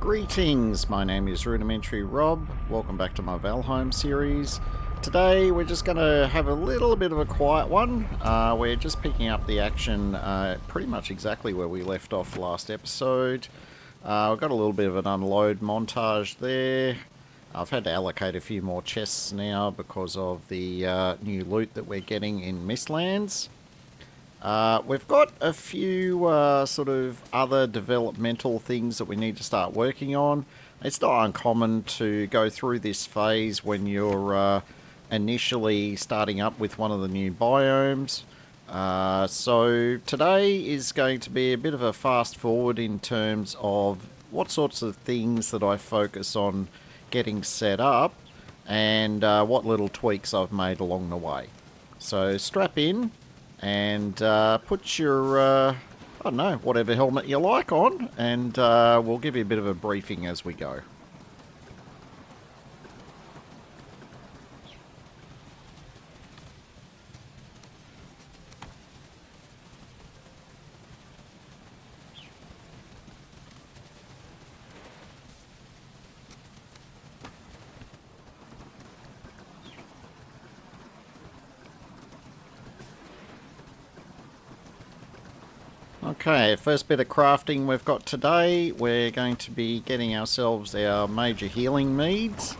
Greetings, my name is Rudimentary Rob. Welcome back to my Valheim series. Today we're just going to have a little bit of a quiet one. We're just picking up the action pretty much exactly where we left off last episode. I've got a little bit of an unload montage there. I've had to allocate a few more chests now because of the new loot that we're getting in Mistlands. We've got a few sort of other developmental things that we need to start working on. It's not uncommon to go through this phase when you're initially starting up with one of the new biomes. So today is going to be a bit of a fast forward in terms of what sorts of things that I focus on getting set up and what little tweaks I've made along the way. So strap in and put your, I don't know, whatever helmet you like on, and we'll give you a bit of a briefing as we go. Okay, first bit of crafting we've got today, we're going to be getting ourselves our major healing meads.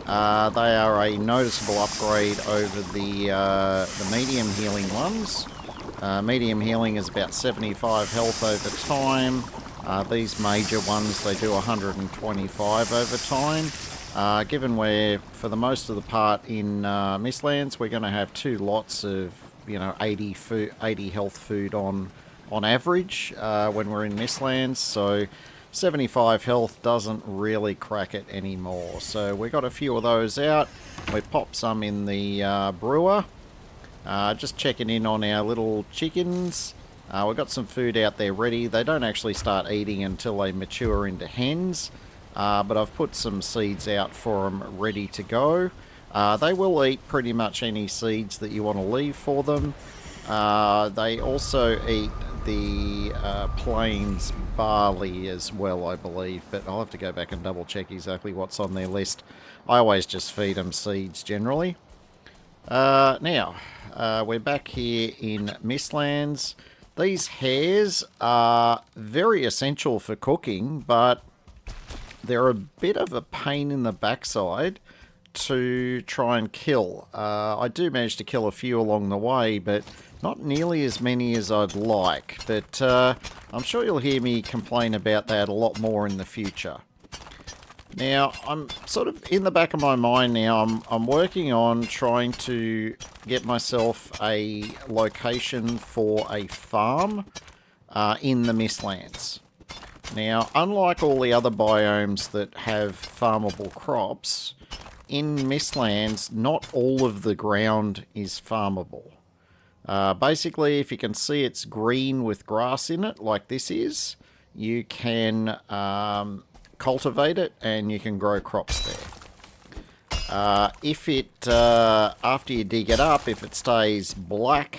They are a noticeable upgrade over the medium healing ones. Medium healing is about 75 health over time. These major ones, they do 125 over time. Given we're, for the most of the part in Mistlands, we're going to have two lots of, 80 health food on average when we're in Mistlands, so 75 health doesn't really crack it anymore. So we got a few of those out. We popped some in the brewer. Just checking in on our little chickens. We've got some food out there ready. They don't actually start eating until they mature into hens, but I've put some seeds out for them ready to go. They will eat pretty much any seeds that you want to leave for them. They also eat the plains barley as well, I believe, but I'll have to go back and double check exactly what's on their list. I always just feed them seeds generally. Now, we're back here in Mistlands. These hares are very essential for cooking, but they're a bit of a pain in the backside to try and kill. I do manage to kill a few along the way, but not nearly as many as I'd like. But I'm sure you'll hear me complain about that a lot more in the future. Now, I'm sort of in the back of my mind now, I'm working on trying to get myself a location for a farm in the Mistlands. Now, unlike all the other biomes that have farmable crops, in Mistlands, not all of the ground is farmable. Basically, if you can see it's green with grass in it, like this is, you can cultivate it and you can grow crops there. If it, after you dig it up, if it stays black,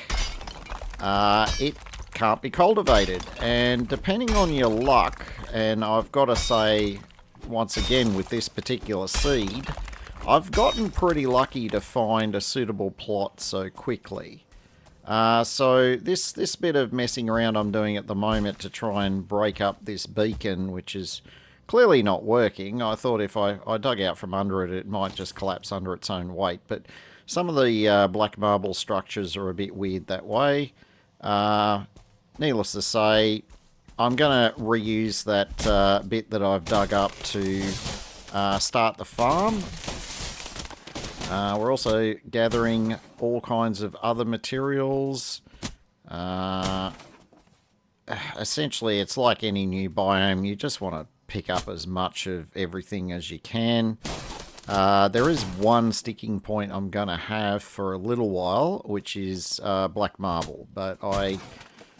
it can't be cultivated. And depending on your luck, and I've got to say, once again, with this particular seed, I've gotten pretty lucky to find a suitable plot so quickly. So this bit of messing around I'm doing at the moment to try and break up this beacon, which is clearly not working. I thought if I dug out from under it, it might just collapse under its own weight. But some of the black marble structures are a bit weird that way. Needless to say, I'm going to reuse that bit that I've dug up to start the farm. We're also gathering all kinds of other materials. Essentially, it's like any new biome. You just want to pick up as much of everything as you can. There is one sticking point I'm going to have for a little while, which is black marble. But I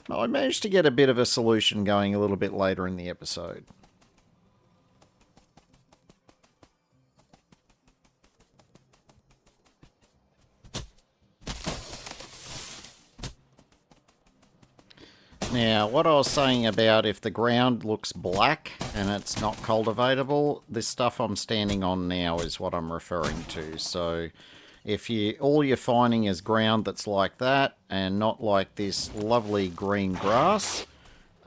managed to get a bit of a solution going a little bit later in the episode. Now, what I was saying about if the ground looks black and it's not cultivatable, this stuff I'm standing on now is what I'm referring to. So if all you're finding is ground that's like that and not like this lovely green grass,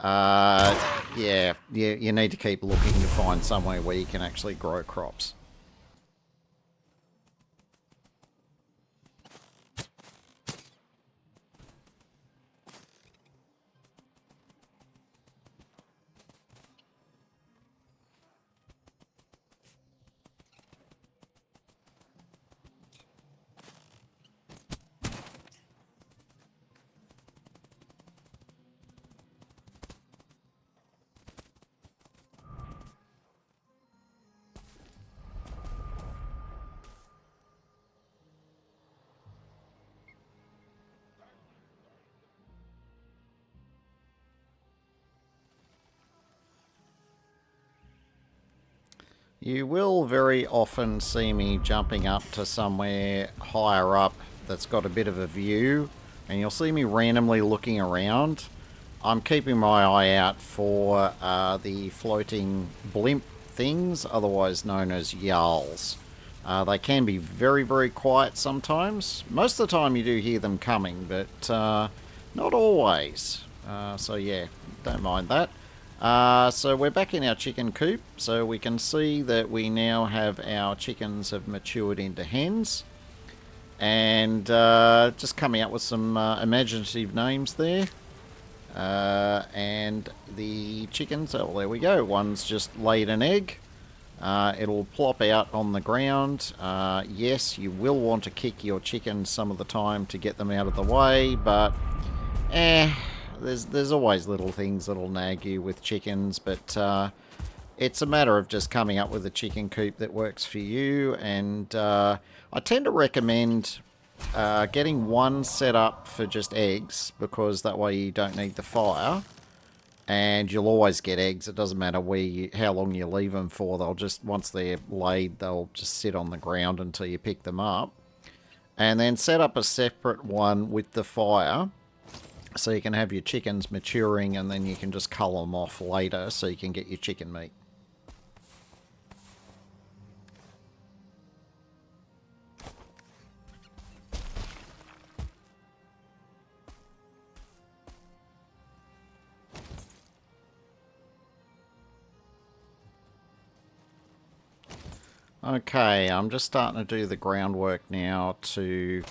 yeah, you need to keep looking to find somewhere where you can actually grow crops. You will very often see me jumping up to somewhere higher up that's got a bit of a view, and you'll see me randomly looking around. I'm keeping my eye out for the floating blimp things, otherwise known as Jarls. They can be very, very quiet sometimes. Most of the time you do hear them coming, but not always. So yeah, don't mind that. So we're back in our chicken coop, so we can see that we now have our chickens have matured into hens. And just coming up with some imaginative names there. And the chickens, oh, there we go. One's just laid an egg. It'll plop out on the ground. Yes, you will want to kick your chickens some of the time to get them out of the way, but there's always little things that'll nag you with chickens, but it's a matter of just coming up with a chicken coop that works for you. And I tend to recommend getting one set up for just eggs, because that way you don't need the fire, and you'll always get eggs. It doesn't matter how long you leave them for. They'll just, once they're laid, they'll just sit on the ground until you pick them up. And then set up a separate one with the fire, so you can have your chickens maturing, and then you can just cull them off later so you can get your chicken meat. Okay, I'm just starting to do the groundwork now to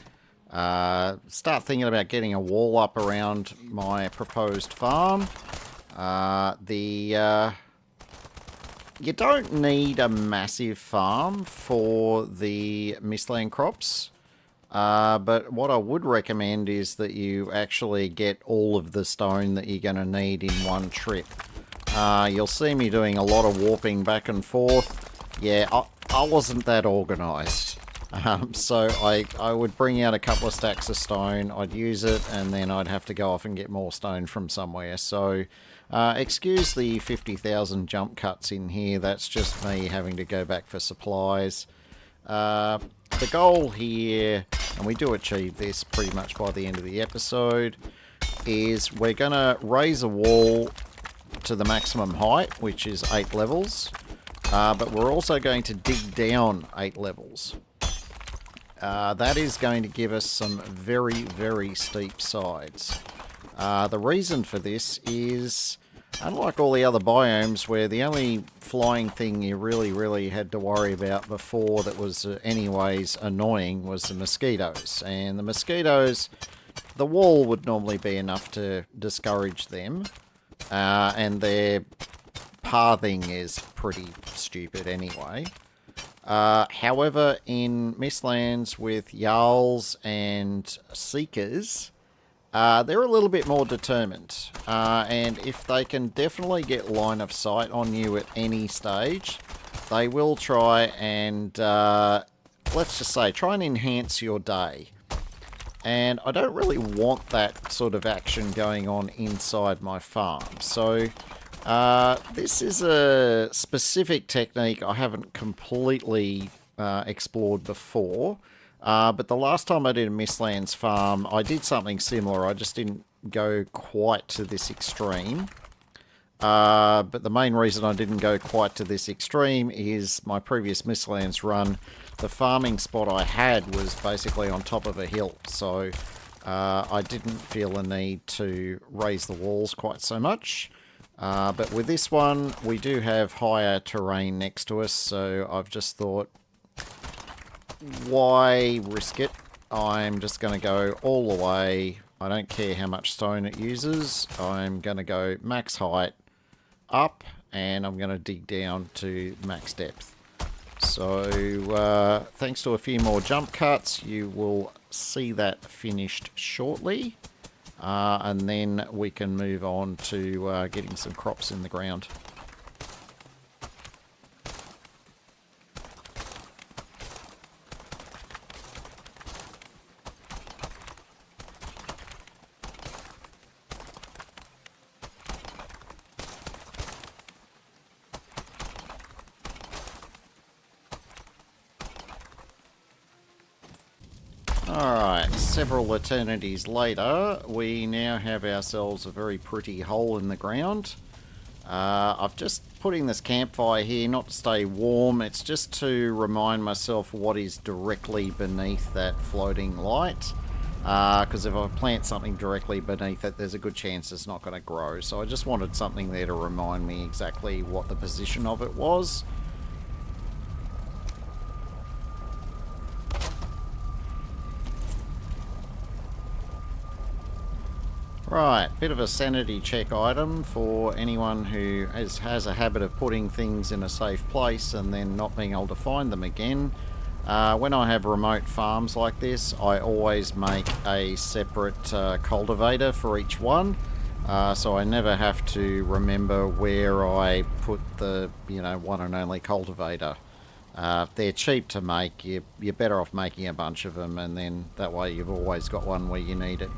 start thinking about getting a wall up around my proposed farm. You don't need a massive farm for the Mistland crops, but what I would recommend is that you actually get all of the stone that you're going to need in one trip. You'll see me doing a lot of warping back and forth. Yeah, I wasn't that organised. So I would bring out a couple of stacks of stone, I'd use it, and then I'd have to go off and get more stone from somewhere. So excuse the 50,000 jump cuts in here, that's just me having to go back for supplies. The goal here, and we do achieve this pretty much by the end of the episode, is we're going to raise a wall to the maximum height, which is 8 levels, but we're also going to dig down 8 levels. That is going to give us some very, very steep sides. The reason for this is, unlike all the other biomes where the only flying thing you really had to worry about before that was anyways annoying was the mosquitoes. And the mosquitoes, the wall would normally be enough to discourage them. And their pathing is pretty stupid anyway. However, in Mistlands with Jarls and Seekers, they're a little bit more determined. And if they can definitely get line of sight on you at any stage, they will try and, let's just say, try and enhance your day. And I don't really want that sort of action going on inside my farm. So this is a specific technique I haven't completely explored before. But the last time I did a Mistlands farm, I did something similar. I just didn't go quite to this extreme. But the main reason I didn't go quite to this extreme is my previous Mistlands run. The farming spot I had was basically on top of a hill, so I didn't feel the need to raise the walls quite so much. But with this one, we do have higher terrain next to us, so I've just thought, why risk it? I'm just going to go all the way. I don't care how much stone it uses. I'm going to go max height up, and I'm going to dig down to max depth. So thanks to a few more jump cuts, you will see that finished shortly, and then we can move on to getting some crops in the ground. Alright, several eternities later, we now have ourselves a very pretty hole in the ground. I've just putting this campfire here not to stay warm, it's just to remind myself what is directly beneath that floating light. Because if I plant something directly beneath it, there's a good chance it's not going to grow. So I just wanted something there to remind me exactly what the position of it was. Right, bit of a sanity check item for anyone who has a habit of putting things in a safe place and then not being able to find them again. When I have remote farms like this, I always make a separate cultivator for each one. So I never have to remember where I put the, one and only cultivator. They're cheap to make, you're better off making a bunch of them, and then that way you've always got one where you need it.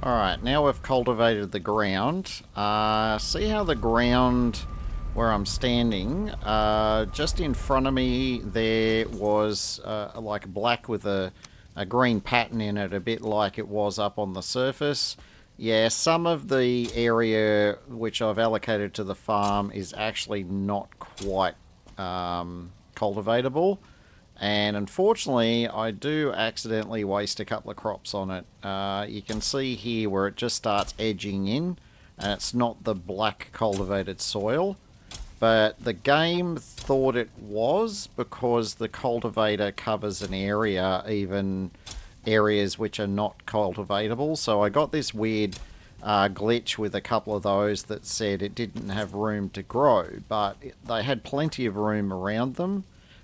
Alright, now we've cultivated the ground. See how the ground where I'm standing, just in front of me there was like black with a green pattern in it, a bit like it was up on the surface. Yeah, some of the area which I've allocated to the farm is actually not quite cultivatable. And unfortunately, I do accidentally waste a couple of crops on it. You can see here where it just starts edging in, and it's not the black cultivated soil. But the game thought it was, because the cultivator covers an area, even areas which are not cultivatable. So I got this weird glitch with a couple of those that said it didn't have room to grow, but they had plenty of room around them.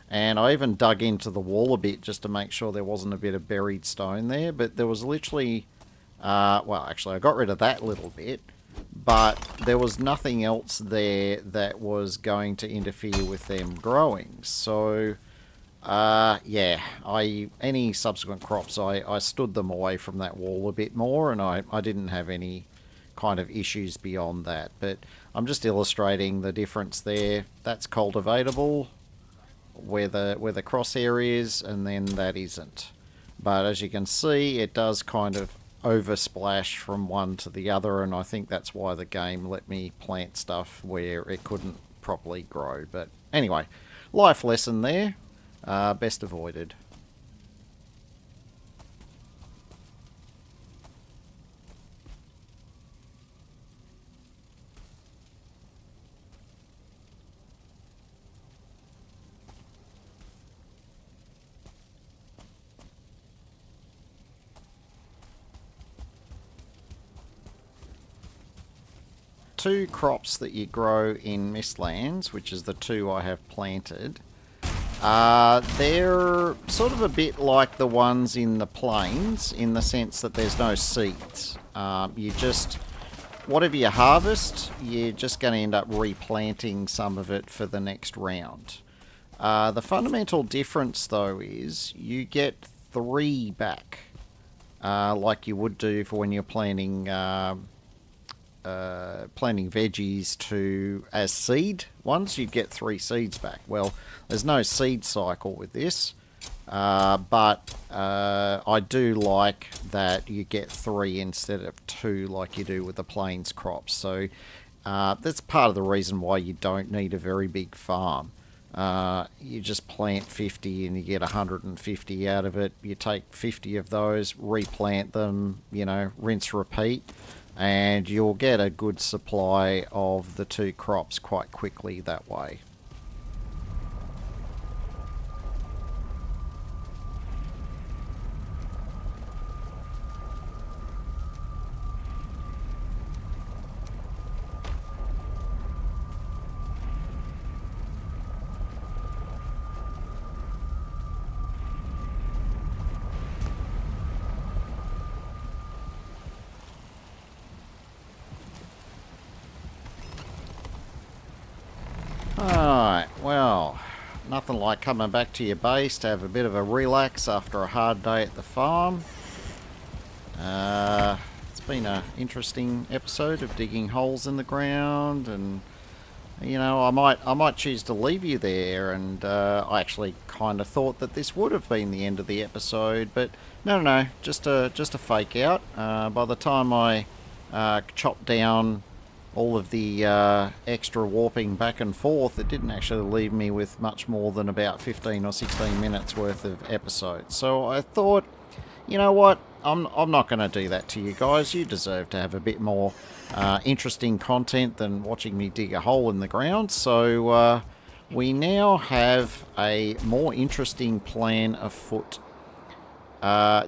And I even dug into the wall a bit just to make sure there wasn't a bit of buried stone there. But there was literally, well, actually I got rid of that little bit, but there was nothing else there that was going to interfere with them growing. So, yeah, any subsequent crops, I stood them away from that wall a bit more, and I didn't have any kind of issues beyond that. But I'm just illustrating the difference there. That's cultivatable, where the crosshair is, and then that isn't. But as you can see, it does kind of oversplash from one to the other, and I think that's why the game let me plant stuff where it couldn't properly grow. But anyway, life lesson there, best avoided. Two crops that you grow in Mistlands, which is the two I have planted, they're sort of a bit like the ones in the plains, in the sense that there's no seeds. You just, whatever you harvest, you're just going to end up replanting some of it for the next round. The fundamental difference, though, is you get 3 back, like you would do for when you're planting veggies as seed ones. You'd get 3 seeds back. Well, there's no seed cycle with this. But I do like that you get 3 instead of 2 like you do with the plains crops. So that's part of the reason why you don't need a very big farm. You just plant 50 and you get 150 out of it. You take 50 of those, replant them, you know, rinse, repeat, and you'll get a good supply of the 2 crops quite quickly that way. Alright, well, nothing like coming back to your base to have a bit of a relax after a hard day at the farm. It's been an interesting episode of digging holes in the ground, and you know, I might choose to leave you there, and I actually kind of thought that this would have been the end of the episode, but no, just a fake out. By the time I chopped down all of the extra warping back and forth, it didn't actually leave me with much more than about 15 or 16 minutes worth of episodes. So I thought, you know what, I'm not going to do that to you guys. You deserve to have a bit more interesting content than watching me dig a hole in the ground. So we now have a more interesting plan afoot.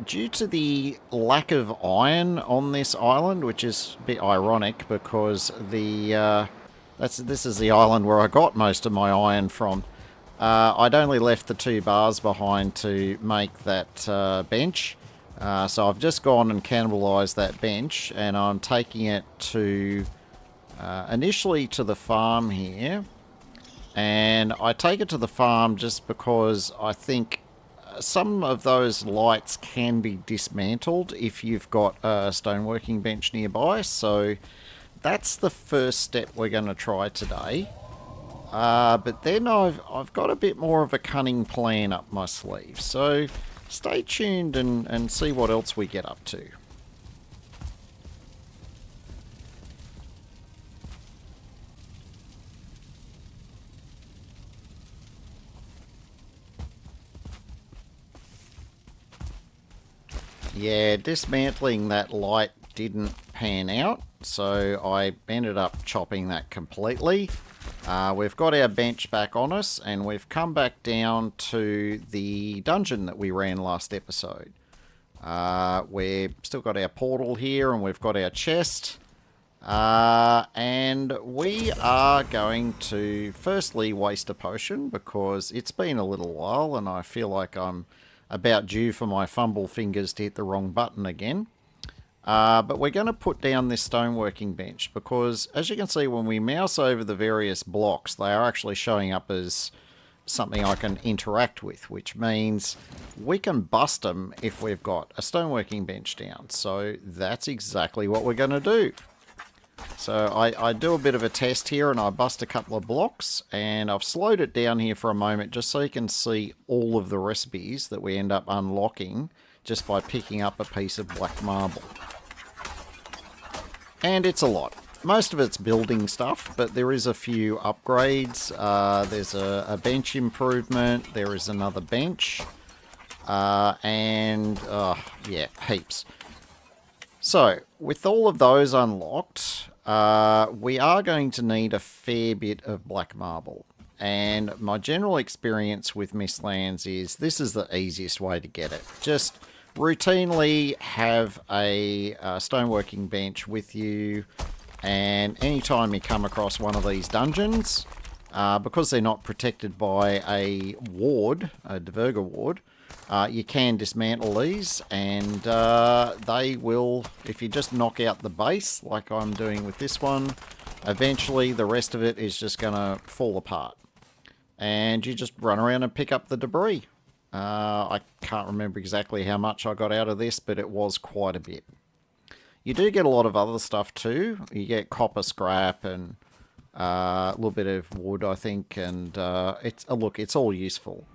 Due to the lack of iron on this island, which is a bit ironic because this is the island where I got most of my iron from. I'd only left the 2 bars behind to make that bench. So I've just gone and cannibalised that bench, and I'm taking it to initially to the farm here. And I take it to the farm just because I think some of those lights can be dismantled if you've got a stoneworking bench nearby. So that's the first step we're going to try today. But then I've got a bit more of a cunning plan up my sleeve. So stay tuned and see what else we get up to. Yeah, dismantling that light didn't pan out, so I ended up chopping that completely. We've got our bench back on us, and we've come back down to the dungeon that we ran last episode. We've still got our portal here, and we've got our chest. And we are going to firstly waste a potion because it's been a little while and I feel like I'm about due for my fumble fingers to hit the wrong button again. But we're going to put down this stoneworking bench because, as you can see, when we mouse over the various blocks, they are actually showing up as something I can interact with, which means we can bust them if we've got a stoneworking bench down. So that's exactly what we're going to do. So I do a bit of a test here and I bust a couple of blocks, and I've slowed it down here for a moment just so you can see all of the recipes that we end up unlocking just by picking up a piece of black marble. And it's a lot. Most of it's building stuff, but there is a few upgrades. There's a bench improvement, there is another bench, and yeah, heaps. So, with all of those unlocked, we are going to need a fair bit of black marble. And my general experience with Mistlands is this is the easiest way to get it. Just routinely have a stoneworking bench with you, and anytime you come across one of these dungeons, because they're not protected by a ward, a Diverger ward, you can dismantle these, and they will, if you just knock out the base like I'm doing with this one, eventually the rest of it is just going to fall apart. And you just run around and pick up the debris. I can't remember exactly how much I got out of this, but it was quite a bit. You do get a lot of other stuff too. You get copper scrap and a little bit of wood, I think, and look, it's all useful.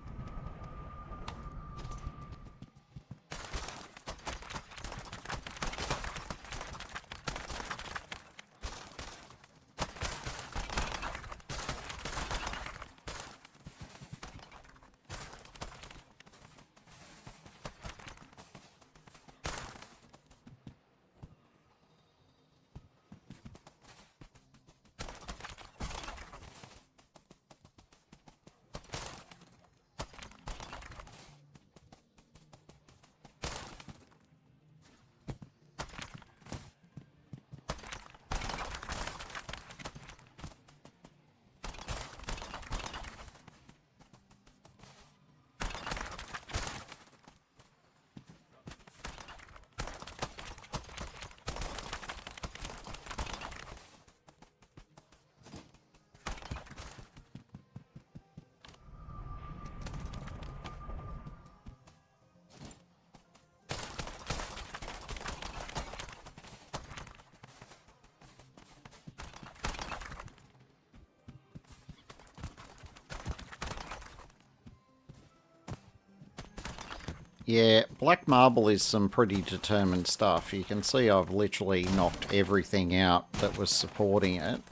Yeah, black marble is some pretty determined stuff. You can see I've literally knocked everything out that was supporting it.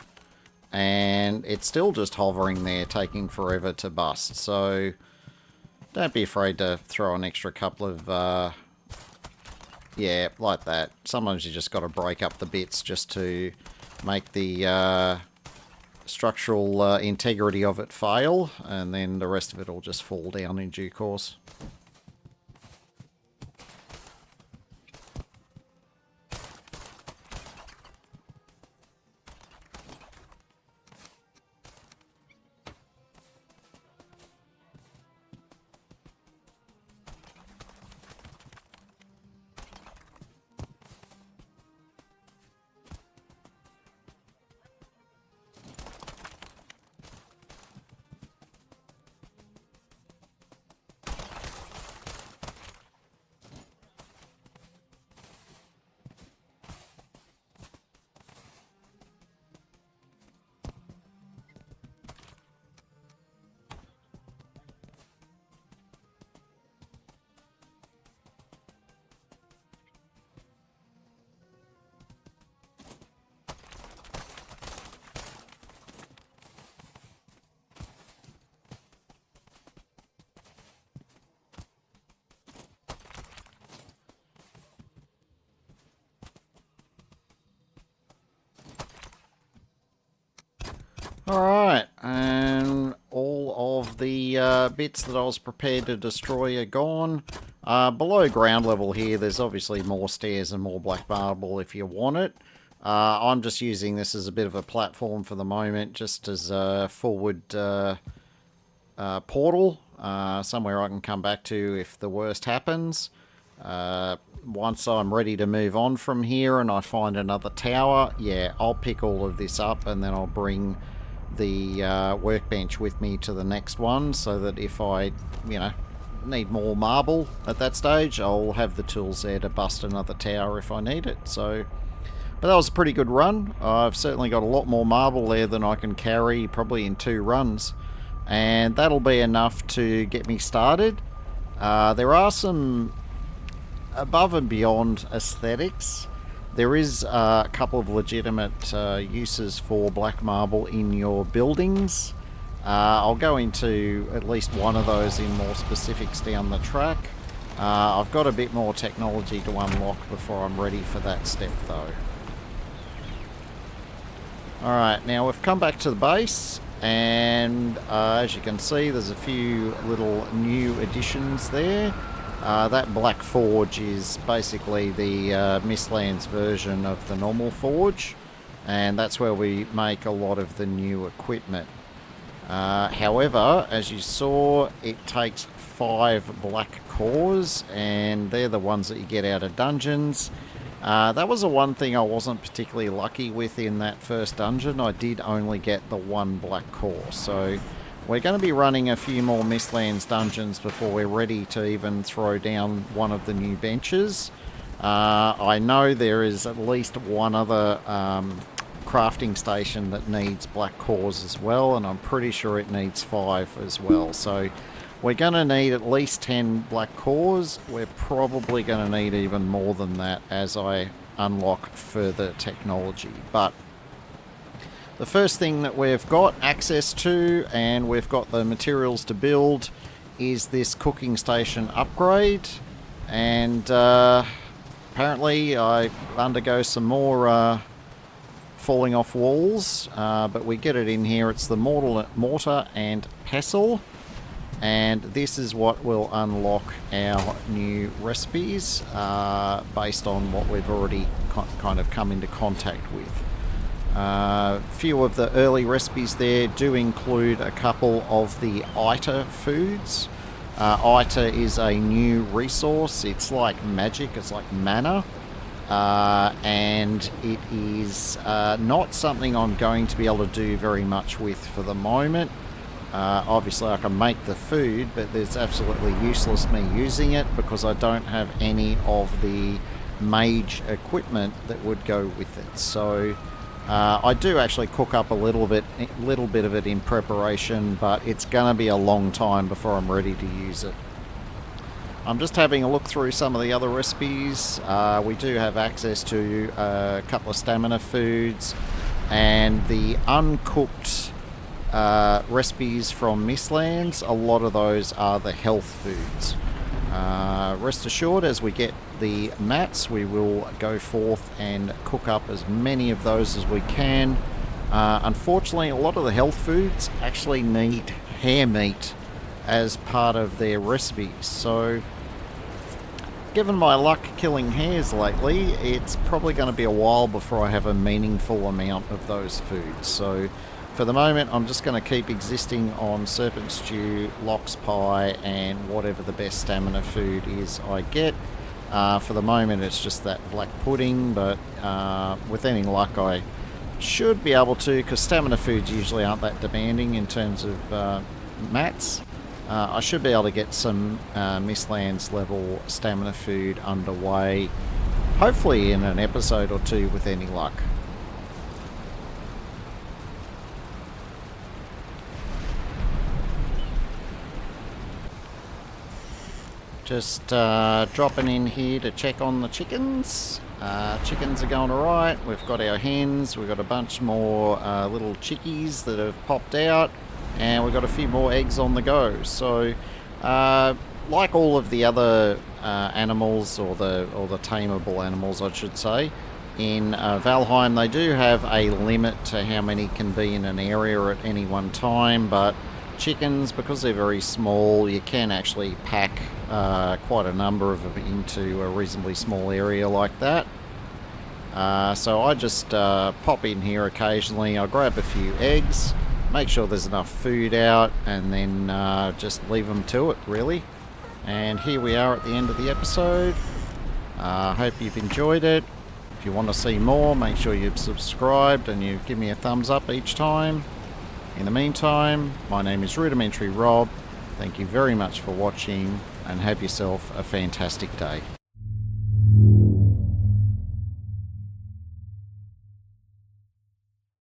And it's still just hovering there, taking forever to bust. So don't be afraid to throw an extra couple of, yeah, like that. Sometimes you just got to break up the bits just to make the structural integrity of it fail. And then the rest of it will just fall down in due course. Alright, and all of the bits that I was prepared to destroy are gone. Below ground level here, there's obviously more stairs and more black marble if you want it. I'm just using this as a bit of a platform for the moment, just as a forward portal, somewhere I can come back to if the worst happens. Once I'm ready to move on from here and I find another tower, yeah, I'll pick all of this up and then I'll bring the workbench with me to the next one, so that if I, need more marble at that stage, I'll have the tools there to bust another tower if I need it. So, but that was a pretty good run. I've certainly got a lot more marble there than I can carry, probably in 2 runs, and that'll be enough to get me started. There are some above and beyond aesthetics. There is a couple of legitimate uses for black marble in your buildings. I'll go into at least one of those in more specifics down the track. I've got a bit more technology to unlock before I'm ready for that step though. Alright, now we've come back to the base, and as you can see there's a few little new additions there. That black forge is basically the Mistlands version of the normal forge, and that's where we make a lot of the new equipment. However, as you saw, it takes 5 black cores, and they're the ones that you get out of dungeons. That was the one thing I wasn't particularly lucky with in that first dungeon. I did only get the 1 black core, so we're going to be running a few more Mistlands dungeons before we're ready to even throw down one of the new benches. I know there is at least one other crafting station that needs black cores as well, and I'm pretty sure it needs 5 as well. So we're going to need at least 10 black cores. We're probably going to need even more than that as I unlock further technology. But the first thing that we've got access to, and we've got the materials to build, is this cooking station upgrade. And apparently I undergo some more falling off walls, but we get it in here. It's the mortar and pestle, and this is what will unlock our new recipes based on what we've already kind of come into contact with. Few of the early recipes there do include a couple of the ITA foods. ITA is a new resource. It's like magic, it's like mana, and it is not something I'm going to be able to do very much with for the moment. Obviously I can make the food, but it's absolutely useless me using it because I don't have any of the mage equipment that would go with it. So I do actually cook up a little bit of it in preparation, but it's going to be a long time before I'm ready to use it. I'm just having a look through some of the other recipes. We do have access to a couple of stamina foods, and the uncooked recipes from Mistlands, a lot of those are the health foods. Rest assured, as we get the mats, we will go forth and cook up as many of those as we can. Unfortunately, a lot of the health foods actually need hare meat as part of their recipes, so given my luck killing hares lately, it's probably going to be a while before I have a meaningful amount of those foods. So for the moment, I'm just going to keep existing on serpent stew, lox pie, and whatever the best stamina food is I get. For the moment, it's just that black pudding, but with any luck, I should be able to, because stamina foods usually aren't that demanding in terms of mats. I should be able to get some Mistlands level stamina food underway, hopefully in an episode or two with any luck. Just dropping in here to check on the chickens. Chickens are going alright. We've got our hens, we've got a bunch more little chickies that have popped out, and we've got a few more eggs on the go. So like all of the other animals, or the tameable animals I should say, in Valheim, they do have a limit to how many can be in an area at any one time, but chickens, because they're very small, you can actually pack quite a number of them into a reasonably small area like that. So I just pop in here occasionally, I grab a few eggs, make sure there's enough food out, and then just leave them to it, really. And here we are at the end of the episode. I hope you've enjoyed it. If you want to see more, make sure you've subscribed and you give me a thumbs up each time. In the meantime, my name is Rudimentary Rob. Thank you very much for watching, and have yourself a fantastic day.